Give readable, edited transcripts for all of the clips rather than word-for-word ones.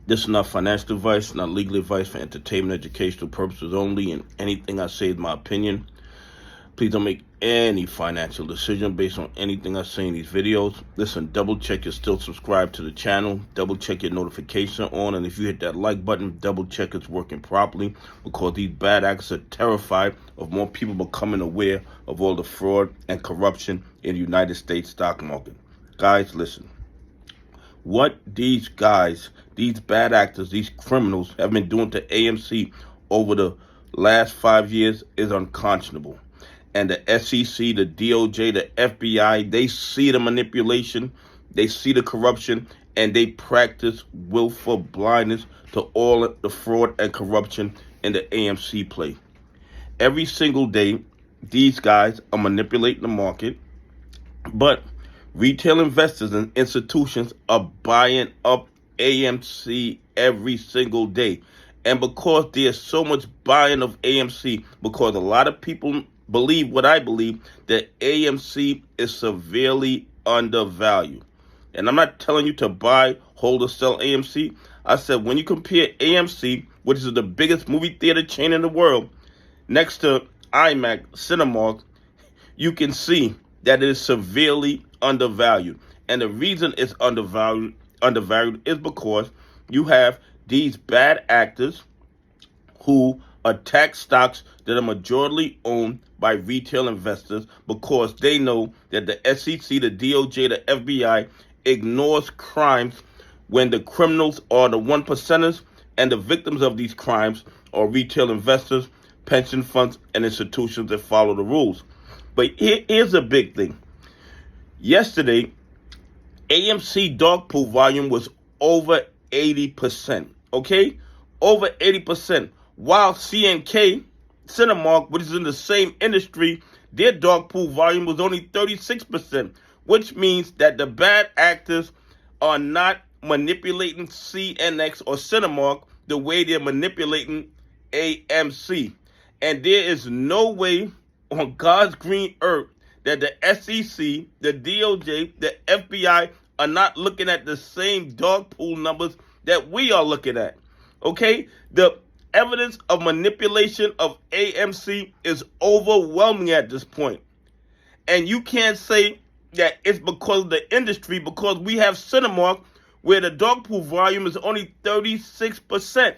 This is not financial advice, not legal advice, for entertainment, educational purposes only, and anything I say is my opinion. Please don't make any financial decision based on anything I say in these videos. Listen, double check you're still subscribed to the channel. Double check your notification on, and if you hit that like button, double check it's working properly, because these bad actors are terrified of more people becoming aware of all the fraud and corruption in the United States stock market. Guys, listen. What these guys, these bad actors, these criminals have been doing to AMC over the last 5 years is unconscionable. And the SEC, the DOJ, the FBI, they see the manipulation, they see the corruption, and they practice willful blindness to all the fraud and corruption in the AMC play. Every single day, these guys are manipulating the market, but retail investors and institutions are buying up AMC every single day. And because there's so much buying of AMC, because a lot of people believe what I believe, that AMC is severely undervalued. And I'm not telling you to buy, hold, or sell AMC. I said when you compare AMC, which is the biggest movie theater chain in the world, next to IMAX, Cinemark, you can see that it is severely undervalued. And the reason it's undervalued is because you have these bad actors who attack stocks that are majority owned by retail investors, because they know that the SEC, the DOJ, the FBI ignores crimes when the criminals are the 1%ers, and the victims of these crimes are retail investors, pension funds, and institutions that follow the rules. But here's a big thing. Yesterday, AMC dog pool volume was over 80%, okay? Over 80%. While CNK, Cinemark, which is in the same industry, their dog pool volume was only 36%, which means that the bad actors are not manipulating CNX or Cinemark the way they're manipulating AMC. And there is no way on God's green earth that the SEC, the DOJ, the FBI are not looking at the same dog pool numbers that we are looking at. Okay? The evidence of manipulation of AMC is overwhelming at this point. And you can't say that it's because of the industry, because we have Cinemark where the dog pool volume is only 36%.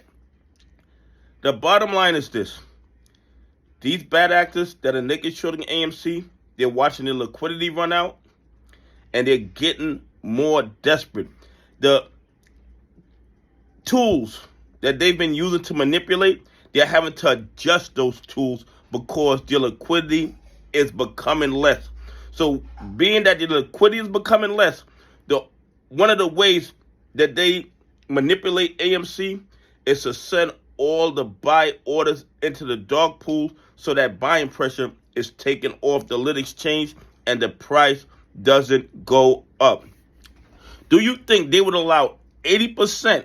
The bottom line is this. These bad actors that are naked shorting AMC, they're watching their liquidity run out, and they're getting more desperate. The tools that they've been using to manipulate, they're having to adjust those tools because their liquidity is becoming less. So being that their liquidity is becoming less, one of the ways that they manipulate AMC is to send all the buy orders into the dog pool so that buying pressure is taken off the lit exchange and the price doesn't go up. Do you think they would allow 80%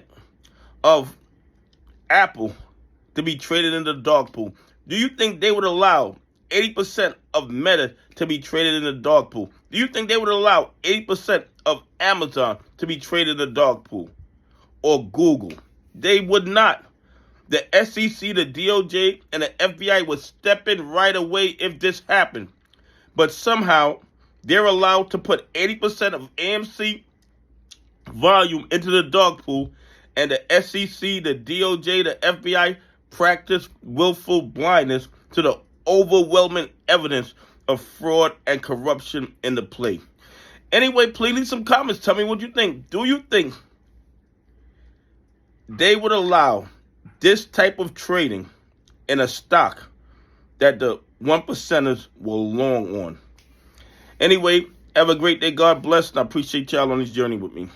of Apple to be traded in the dog pool? Do you think they would allow 80% of Meta to be traded in the dog pool? Do you think they would allow 80% of Amazon to be traded in the dog pool? Or Google? They would not. The SEC, the DOJ, and the FBI would step in right away if this happened. But somehow, they're allowed to put 80% of AMC volume into the dog pool, and the SEC, the DOJ, the FBI practice willful blindness to the overwhelming evidence of fraud and corruption in the play. Anyway, please leave some comments. Tell me what you think. Do you think they would allow this type of trading in a stock that the 1%ers were long on? Anyway, have a great day. God bless, and I appreciate y'all on this journey with me.